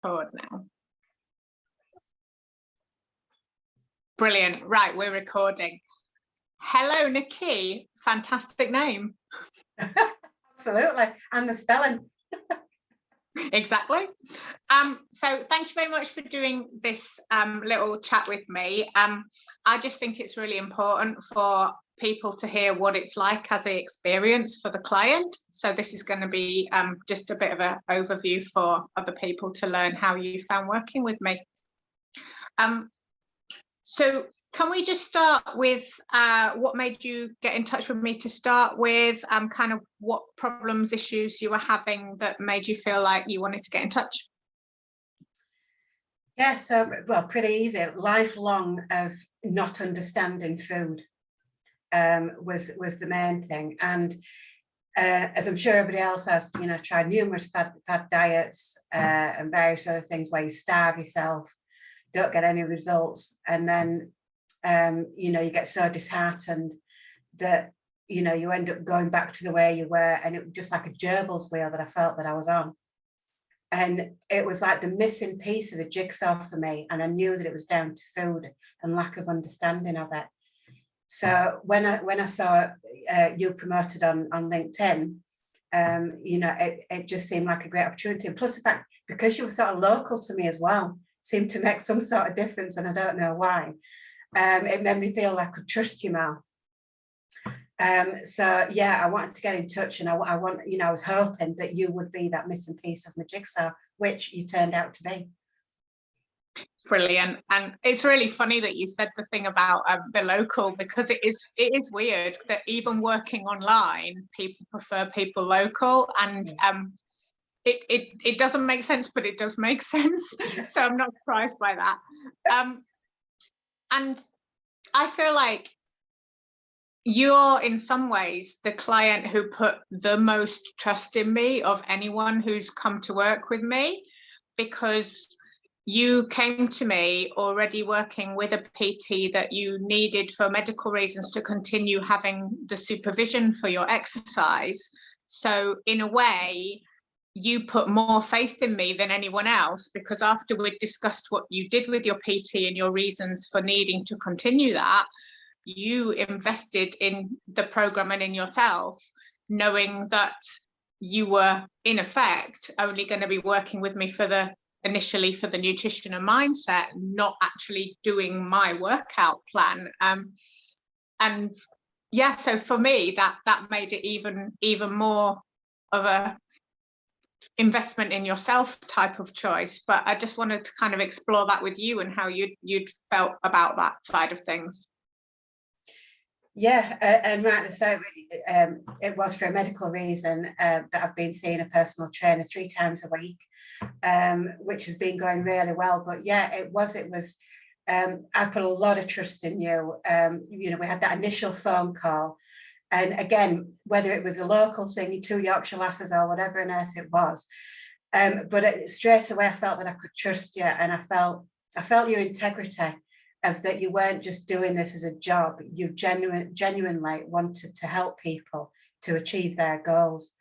Forward now. Brilliant. Right, we're recording. Hello, Niki. Fantastic name. Absolutely. And the spelling. Exactly. So thank you very much for doing this little chat with me. I just think it's really important for people to hear what it's like as an experience for the client. So this is going to be just a bit of an overview for other people to learn how you found working with me. So can we just start with what made you get in touch with me to start with, kind of what problems, issues you were having that made you feel like you wanted to get in touch? Yeah, so, well, pretty easy. Lifelong of not understanding food was the main thing. And as I'm sure everybody else has, you know, tried numerous fad diets and various other things where you starve yourself, don't get any results. And then, you know, you get so disheartened that, you know, you end up going back to the way you were. And it was just like a gerbil's wheel that I felt that I was on. And it was like the missing piece of a jigsaw for me. And I knew that it was down to food and lack of understanding of it. So when I saw you promoted on LinkedIn, you know, it just seemed like a great opportunity. And plus the fact, because you were sort of local to me as well, seemed to make some sort of difference. And I don't know why. It made me feel like I could trust you more. So yeah, I wanted to get in touch, and I was hoping that you would be that missing piece of my jigsaw, which you turned out to be. Brilliant. And it's really funny that you said the thing about the local, because it is weird that even working online, people prefer people local, and it doesn't make sense, but it does make sense. So I'm not surprised by that. And I feel like you're in some ways the client who put the most trust in me of anyone who's come to work with me, because you came to me already working with a PT that you needed for medical reasons to continue having the supervision for your exercise. So in a way, you put more faith in me than anyone else, because after we'd discussed what you did with your PT and your reasons for needing to continue that, you invested in the program and in yourself, knowing that you were in effect only going to be working with me initially for the nutrition and mindset, not actually doing my workout plan. And yeah, so for me that made it even more of a investment in yourself type of choice. But I just wanted to kind of explore that with you and how you'd felt about that side of things. Yeah, and rightly so. It was for a medical reason that I've been seeing a personal trainer 3 times a week, which has been going really well. But yeah, it was. I put a lot of trust in you. You know, we had that initial phone call, and again, whether it was a local thing, 2 Yorkshire lasses or whatever on earth it was, but straight away I felt that I could trust you, and I felt your integrity. Of that you weren't just doing this as a job, you genuinely wanted to help people to achieve their goals.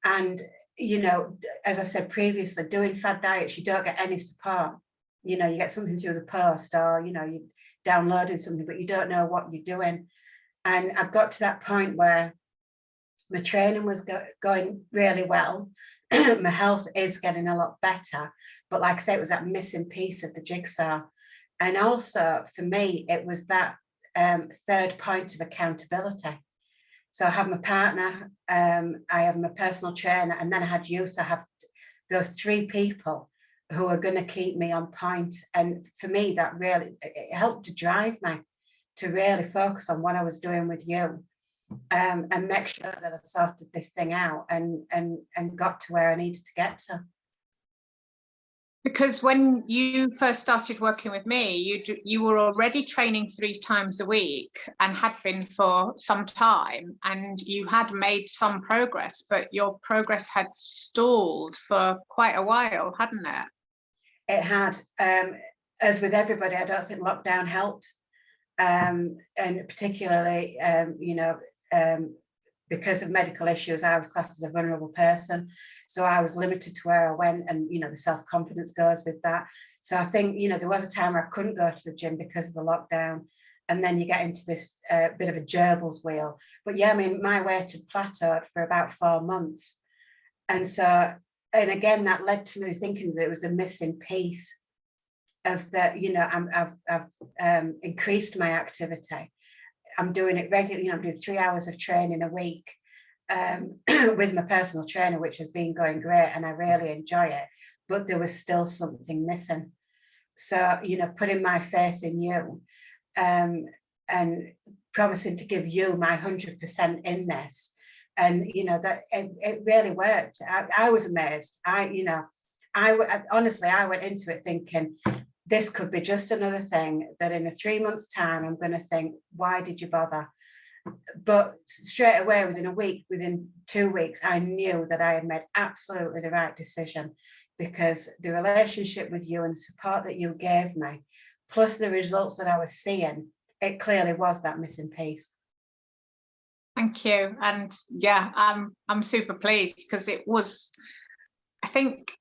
And, you know, as I said previously, doing fad diets, you don't get any support. You know, you get something through the post, or, you know, you're downloading something, but you don't know what you're doing. And I've got to that point where my training was going really well. My health is getting a lot better. But like I say, it was that missing piece of the jigsaw. And also for me, it was that third point of accountability. So I have my partner, I have my personal trainer, and then I had you. So I have those 3 people who are going to keep me on point. And for me, that really it helped to drive me to really focus on what I was doing with you, and make sure that I sorted this thing out and got to where I needed to get to. Because when you first started working with me, you were already training 3 times a week and had been for some time, and you had made some progress, but your progress had stalled for quite a while, hadn't it? It had. As with everybody, I don't think lockdown helped, and particularly, you know, because of medical issues, I was classed as a vulnerable person. So I was limited to where I went, and the self-confidence goes with that. So I think there was a time where I couldn't go to the gym because of the lockdown, and then you get into this bit of a gerbils wheel. But yeah, I mean, my weight had plateaued for about 4 months, and so, and again, that led to me thinking that it was a missing piece of that. I've increased my activity. I'm doing it regularly. I'm doing 3 hours of training a week with my personal trainer, which has been going great, and I really enjoy it. But there was still something missing. So, putting my faith in you, and promising to give you my 100% in this, and that it really worked. I was amazed. Honestly, I went into it thinking this could be just another thing that in 3 months' time I'm going to think, why did you bother? But straight away, within a week, within 2 weeks, I knew that I had made absolutely the right decision, because the relationship with you and the support that you gave me, plus the results that I was seeing, it clearly was that missing piece. Thank you. And yeah, I'm super pleased, because it was, I think,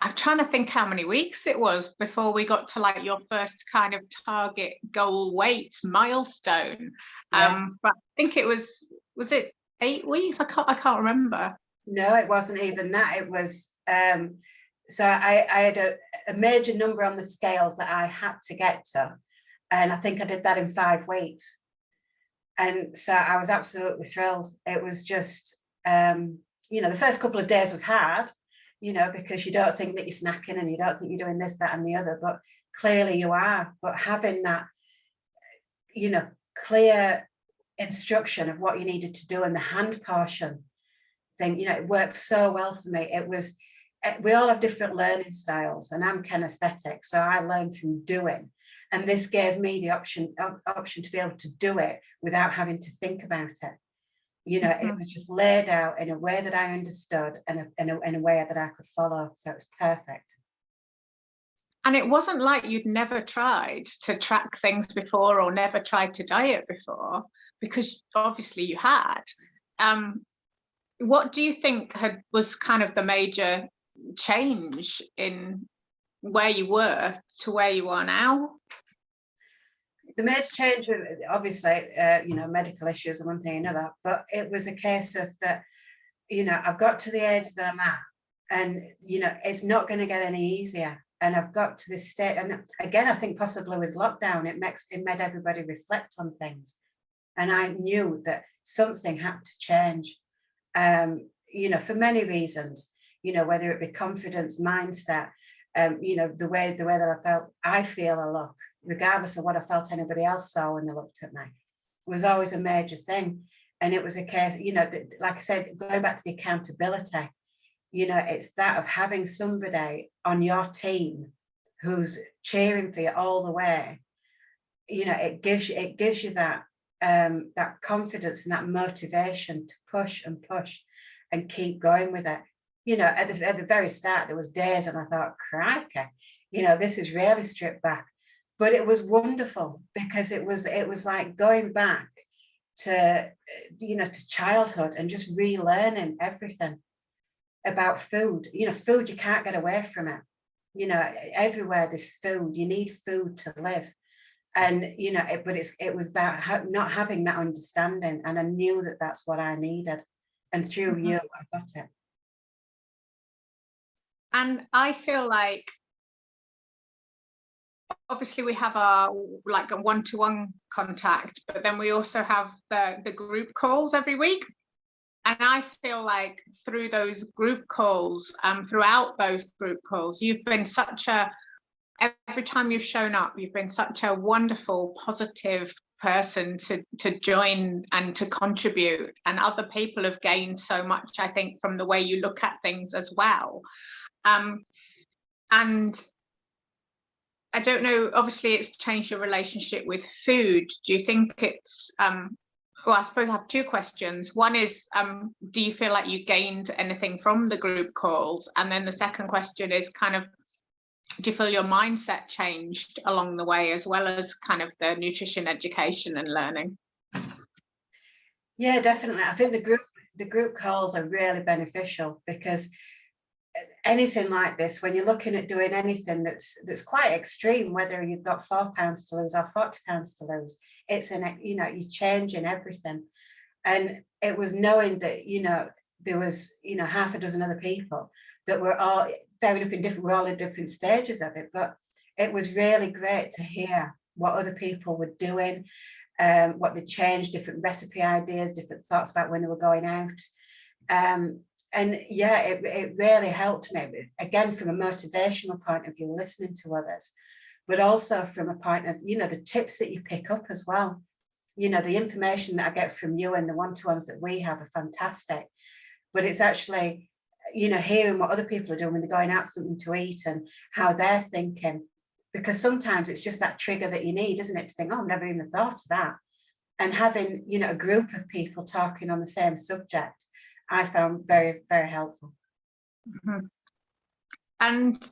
I'm trying to think how many weeks it was before we got to like your first kind of target goal weight milestone. Yeah. But I think it was it 8 weeks? I can't remember. No, it wasn't even that. It was so I had a major number on the scales that I had to get to, and I think I did that in 5 weeks. And so I was absolutely thrilled. It was just the first couple of days was hard, because you don't think that you're snacking, and you don't think you're doing this, that, and the other, but clearly you are. But having that, clear instruction of what you needed to do, and the hand portion thing, it worked so well for me. It was, we all have different learning styles, and I'm kinesthetic, so I learned from doing. And this gave me the option to be able to do it without having to think about it. It was just laid out in a way that I understood, and in a way that I could follow. So it was perfect. And it wasn't like you'd never tried to track things before, or never tried to diet before, because obviously you had. What do you think was kind of the major change in where you were to where you are now? The major change, obviously, medical issues and one thing and another, but it was a case of that, I've got to the age that I'm at, and, it's not going to get any easier. And I've got to this state, and again, I think possibly with lockdown, it made everybody reflect on things. And I knew that something had to change, for many reasons, whether it be confidence, mindset, the way that I feel I look, regardless of what I felt anybody else saw when they looked at me, was always a major thing. And it was a case, like I said, going back to the accountability, it's that of having somebody on your team who's cheering for you all the way. It gives you that that confidence and that motivation to push and push and keep going with it. At the very start, there was days and I thought, crikey, this is really stripped back. But it was wonderful, because it was like going back to, to childhood, and just relearning everything about food. Food, you can't get away from it. Everywhere there's food, you need food to live. And, it was about not having that understanding. And I knew that that's what I needed. And through you, I got it. And I feel like, obviously we have our like a one-to-one contact, but then we also have the group calls every week. And I feel like through those group calls, throughout those group calls, you've been every time you've shown up, you've been such a wonderful, positive person to join and to contribute. And other people have gained so much, I think, from the way you look at things as well. And I don't know, obviously it's changed your relationship with food. Do you think it's, well, I suppose I have 2 questions. One is, do you feel like you gained anything from the group calls? And then the second question is kind of, do you feel your mindset changed along the way, as well as kind of the nutrition education and learning? Yeah, definitely. I think the the group calls are really beneficial, because anything like this, when you're looking at doing anything that's quite extreme, whether you've got £4 to lose or £40 to lose, it's you're changing everything. And it was knowing that, there was, half a dozen other people that were all fair enough we're all in different stages of it, but it was really great to hear what other people were doing, what they changed, different recipe ideas, different thoughts about when they were going out. And yeah, it really helped me, again, from a motivational point of view, listening to others, but also from a point of, the tips that you pick up as well. The information that I get from you and the one-to-ones that we have are fantastic, but it's actually, hearing what other people are doing when they're going out for something to eat and how they're thinking, because sometimes it's just that trigger that you need, isn't it, to think, oh, I've never even thought of that. And having, a group of people talking on the same subject, I found very, very helpful. Mm-hmm. And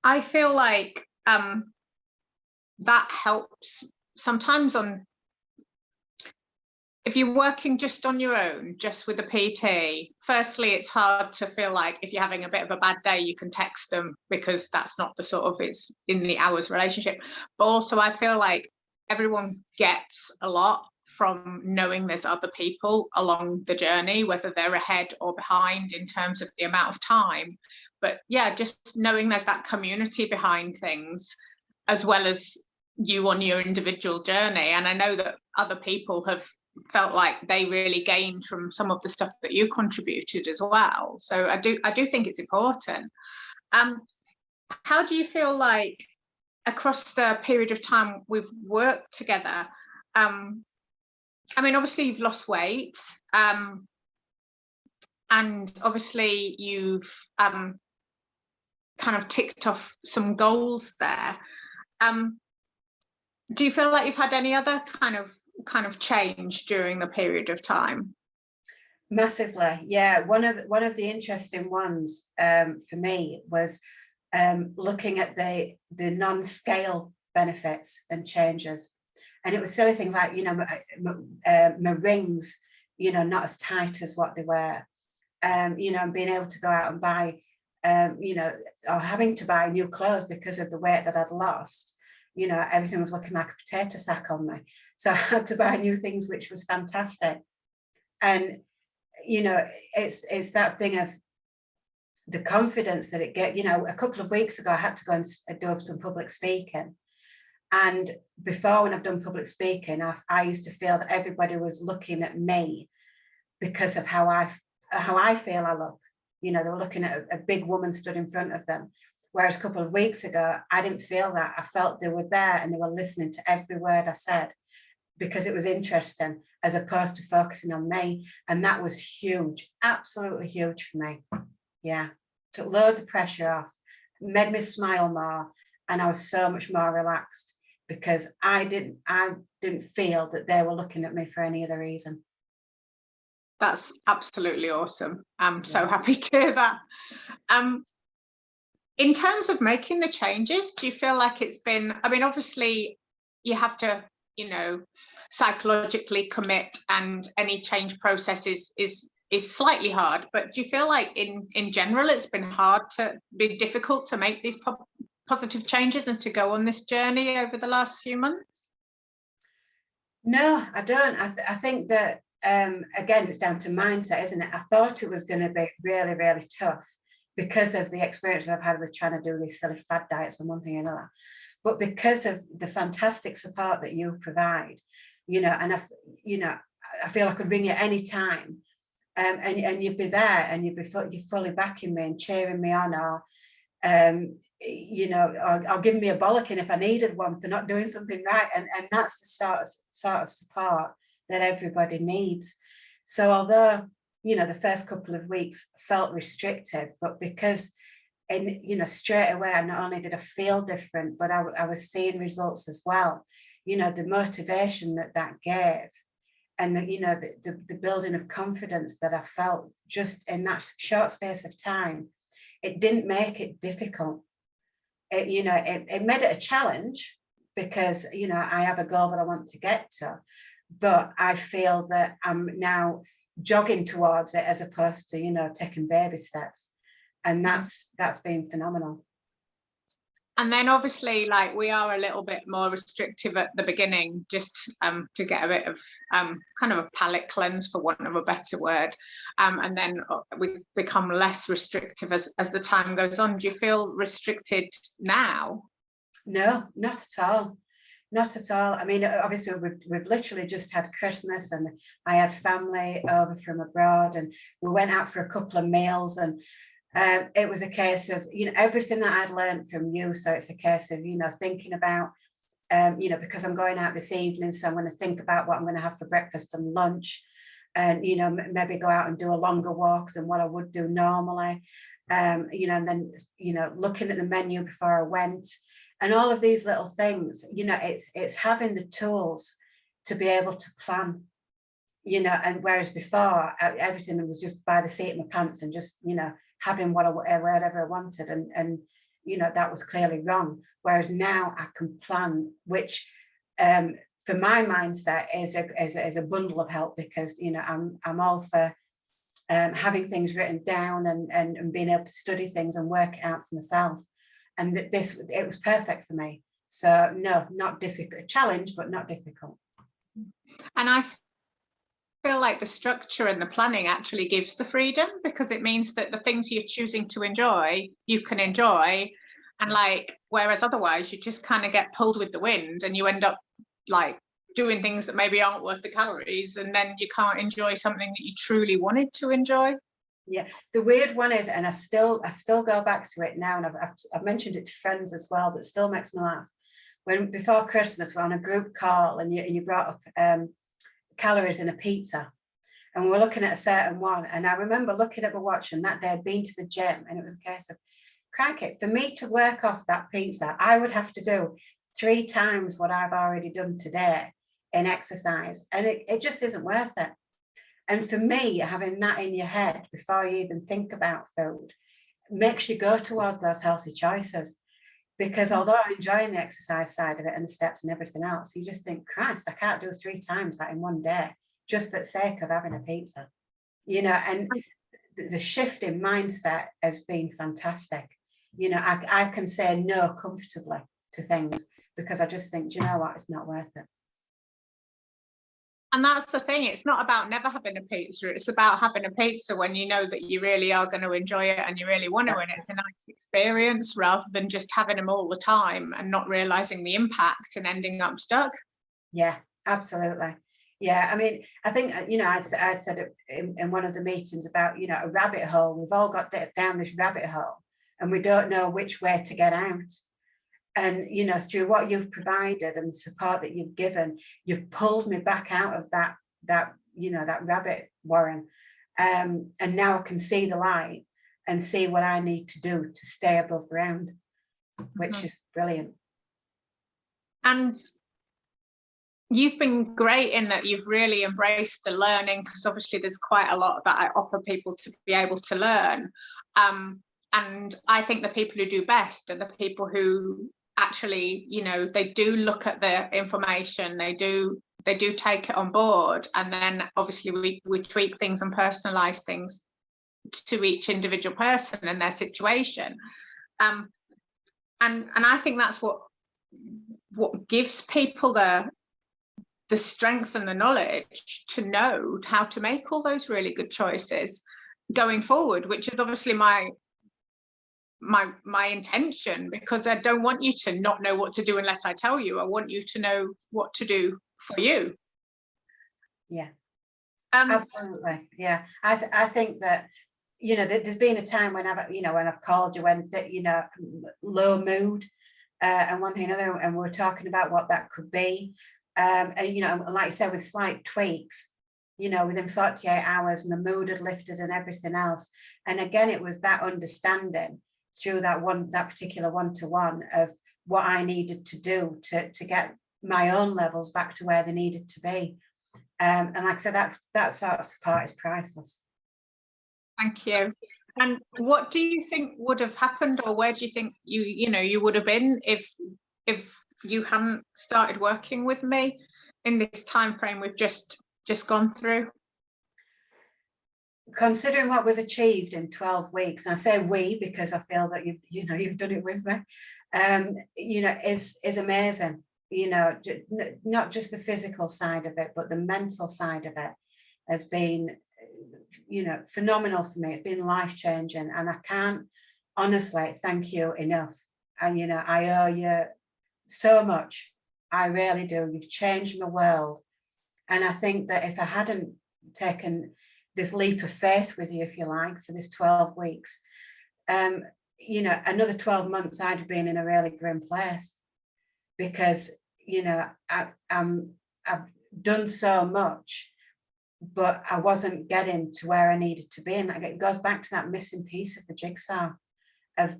I feel like that helps sometimes if you're working just on your own, just with a PT. Firstly, it's hard to feel like if you're having a bit of a bad day, you can text them, because that's not the sort of, it's in the hours relationship. But also I feel like everyone gets a lot from knowing there's other people along the journey, whether they're ahead or behind in terms of the amount of time. But yeah, just knowing there's that community behind things, as well as you on your individual journey. And I know that other people have felt like they really gained from some of the stuff that you contributed as well. So I do think it's important. How do you feel like across the period of time we've worked together, I mean, obviously you've lost weight, and obviously you've kind of ticked off some goals there. Do you feel like you've had any other kind of change during the period of time? Massively, yeah. One of the interesting ones for me was looking at the non-scale benefits and changes. And it was silly things like, my rings, not as tight as what they were, and being able to go out and buy, or having to buy new clothes because of the weight that I'd lost. Everything was looking like a potato sack on me. So I had to buy new things, which was fantastic. And, it's that thing of the confidence that it gets. A couple of weeks ago, I had to go and do some public speaking. And before, when I've done public speaking, I used to feel that everybody was looking at me because of how I feel I look. They were looking at a big woman stood in front of them. Whereas a couple of weeks ago, I didn't feel that. I felt they were there and they were listening to every word I said, because it was interesting, as opposed to focusing on me. And that was huge, absolutely huge for me. Yeah, took loads of pressure off, made me smile more, and I was so much more relaxed, because I didn't feel that they were looking at me for any other reason. That's absolutely awesome. I'm so happy to hear that. In terms of making the changes, do you feel like it's been, I mean, obviously you have to, psychologically commit, and any change process is slightly hard, but do you feel like in general it's been difficult to make these positive changes and to go on this journey over the last few months? No, I don't. I think that again, it's down to mindset, isn't it? I thought it was going to be really, really tough because of the experience I've had with trying to do these silly fad diets and one thing and another. But because of the fantastic support that you provide, and I feel I could ring you any time, and you'd be there, and you're fully backing me and cheering me on, or or giving me a bollocking if I needed one for not doing something right, and that's the sort of support that everybody needs. So although the first couple of weeks felt restrictive, but because straight away, not only did I feel different, but I was seeing results as well. The motivation that gave, and the building of confidence that I felt just in that short space of time, it didn't make it difficult. It made it a challenge, because I have a goal that I want to get to, but I feel that I'm now jogging towards it as opposed to, you know, taking baby steps. And that's been phenomenal. And then obviously, like, we are a little bit more restrictive at the beginning, just to get a bit of kind of a palate cleanse, for want of a better word. And then we become less restrictive as the time goes on. Do you feel restricted now? No, not at all. Not at all. I mean, obviously, we've literally just had Christmas, and I had family over from abroad, and we went out for a couple of meals, and it was a case of, you know, everything that I'd learned from you. So it's a case of, you know, thinking about, you know, because I'm going out this evening, so I'm going to think about what I'm going to have for breakfast and lunch, and, you know, maybe go out and do a longer walk than what I would do normally. You know, and then, you know, looking at the menu before I went, and all of these little things, you know, it's having the tools to be able to plan, you know, and whereas before everything was just by the seat of my pants and just, you know, having whatever I wanted, and you know, that was clearly wrong. Whereas now I can plan, which for my mindset is a bundle of help, because, you know, I'm all for having things written down and being able to study things and work it out for myself. And it was perfect for me. So no, not difficult, a challenge, but not difficult. And I feel like the structure and the planning actually gives the freedom, because it means that the things you're choosing to enjoy, you can enjoy. And like, whereas otherwise you just kind of get pulled with the wind, and you end up like doing things that maybe aren't worth the calories, and then you can't enjoy something that you truly wanted to enjoy. Yeah, the weird one is, and I still go back to it now, and I've mentioned it to friends as well, that still makes me laugh. When before Christmas we're on a group call, and you brought up calories in a pizza, and we were looking at a certain one, and I remember looking at my watch, and that day I'd been to the gym, and it was a case of, crikey, for me to work off that pizza, I would have to do 3 times what I've already done today in exercise, and it just isn't worth it. And for me, having that in your head before you even think about food makes you go towards those healthy choices. Because although I'm enjoying the exercise side of it and the steps and everything else, you just think, Christ, I can't do 3 times that in one day, just for the sake of having a pizza. You know, and the shift in mindset has been fantastic. You know, I can say no comfortably to things, because I just think, do you know what, it's not worth it. And that's the thing, it's not about never having a pizza, it's about having a pizza when you know that you really are going to enjoy it and you really want to, and it's a nice experience, rather than just having them all the time and not realizing the impact and ending up stuck. Yeah, absolutely. Yeah, I mean, I think, you know, I'd said it in one of the meetings about, you know, a rabbit hole. We've all got down this rabbit hole, and we don't know which way to get out. And, you know, through what you've provided and the support that you've given, you've pulled me back out of that you know, that rabbit warren. And now I can see the light and see what I need to do to stay above ground, which is brilliant. And you've been great in that you've really embraced the learning, because obviously there's quite a lot that I offer people to be able to learn. And I think the people who do best are the people who actually, you know, they do look at the information, they do take it on board, and then obviously we tweak things and personalize things to each individual person and their situation. And I think that's what gives people the strength and the knowledge to know how to make all those really good choices going forward, which is obviously my intention, because I don't want you to not know what to do unless I tell you. I want you to know what to do for you. Yeah, absolutely. Yeah, I think that, you know, there's been a time when I've called you when that, you know, low mood and one thing another, and we're talking about what that could be. And, you know, like I said, with slight tweaks, you know, within 48 hours, my mood had lifted and everything else. And again, it was that understanding through that particular one-to-one of what I needed to do to get my own levels back to where they needed to be. And like I said, that sort of support is priceless. Thank you. And what do you think would have happened, or where do you think you would have been if you hadn't started working with me in this time frame we've just gone through? considering what we've achieved in 12 weeks, and I say we because I feel that you've done it with me, is amazing. Not just the physical side of it, but the mental side of it has been, phenomenal for me. It's been life-changing, and I can't honestly thank you enough. And I owe you so much. I really do. You've changed my world. And I think that if I hadn't taken this leap of faith with you, if you like, for this 12 weeks, another 12 months I'd have been in a really grim place, because I've done so much, but I wasn't getting to where I needed to be. And it goes back to that missing piece of the jigsaw of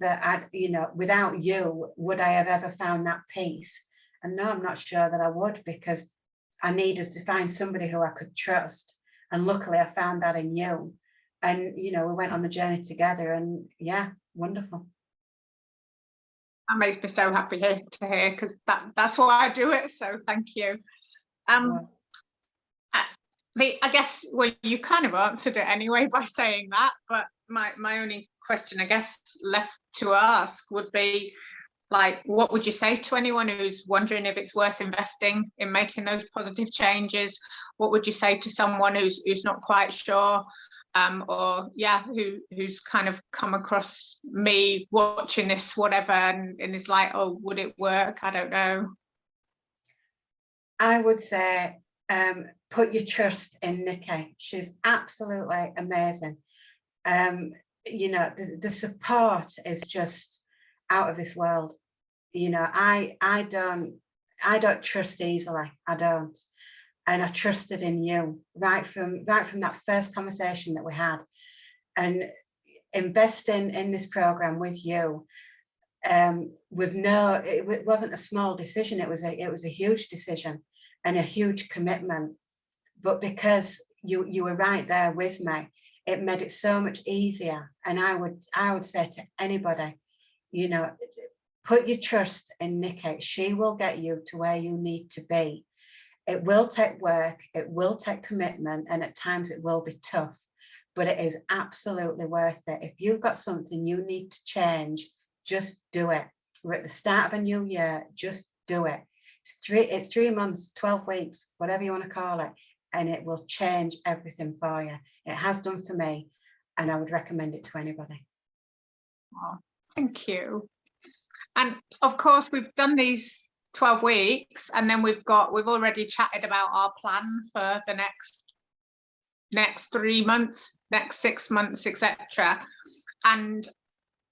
without you, would I have ever found that piece? And no, I'm not sure that I would, because I needed to find somebody who I could trust. And luckily I found that in you. And, we went on the journey together, and yeah, wonderful. That makes me so happy to hear, because that's why I do it. So thank you. I guess, well, you kind of answered it anyway by saying that, but my only question, I guess, left to ask would be, like, what would you say to anyone who's wondering if it's worth investing in making those positive changes? What would you say to someone who's not quite sure, who's kind of come across me watching this, whatever, and is like, oh, would it work? I don't know. I would say, put your trust in Niki. She's absolutely amazing. The support is just out of this world. I don't trust easily. I don't. And I trusted in you right from that first conversation that we had. And investing in this program with you it wasn't a small decision. It was a huge decision and a huge commitment. But because you were right there with me, it made it so much easier. And I would say to anybody, put your trust in Niki. She will get you to where you need to be. It will take work, it will take commitment, and at times it will be tough, but it is absolutely worth it. If you've got something you need to change, just do it. We're at the start of a new year, just do it. It's 3 months, 12 weeks, whatever you want to call it, and it will change everything for you. It has done for me, and I would recommend it to anybody. Oh, thank you. And of course, we've done these 12 weeks, and then we've already chatted about our plan for the next 3 months, next 6 months, etc. And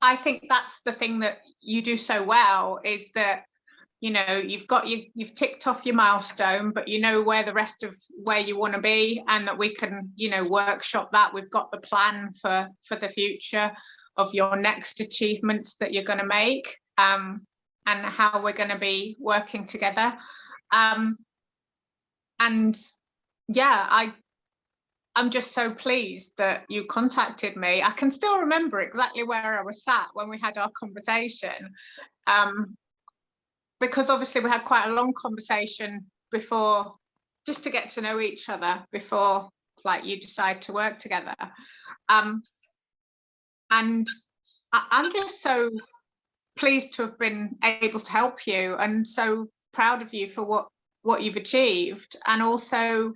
I think that's the thing that you do so well, is that you've ticked off your milestone, but you know where the rest of where you want to be, and that we can workshop that. We've got the plan for the future of your next achievements that you're going to make, and how we're going to be working together. And yeah, I'm just so pleased that you contacted me. I can still remember exactly where I was sat when we had our conversation, because obviously we had quite a long conversation before, just to get to know each other before, like, you decide to work together. And I'm just so pleased to have been able to help you, and so proud of you for what you've achieved, and also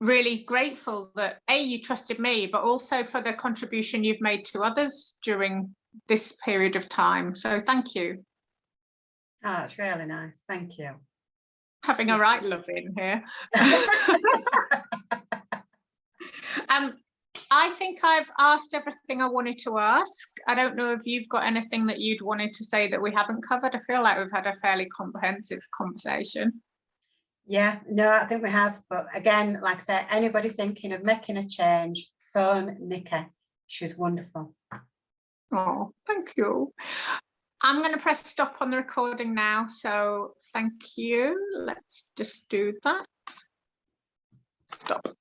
really grateful that you trusted me, but also for the contribution you've made to others during this period of time. So thank you. Oh, that's really nice. Thank you. Having a right love in here. I think I've asked everything I wanted to ask. I don't know if you've got anything that you'd wanted to say that we haven't covered. I feel like we've had a fairly comprehensive conversation. Yeah, no, I think we have. But again, like I said, anybody thinking of making a change, phone Niki. She's wonderful. Oh, thank you. I'm going to press stop on the recording now. So thank you. Let's just do that. Stop.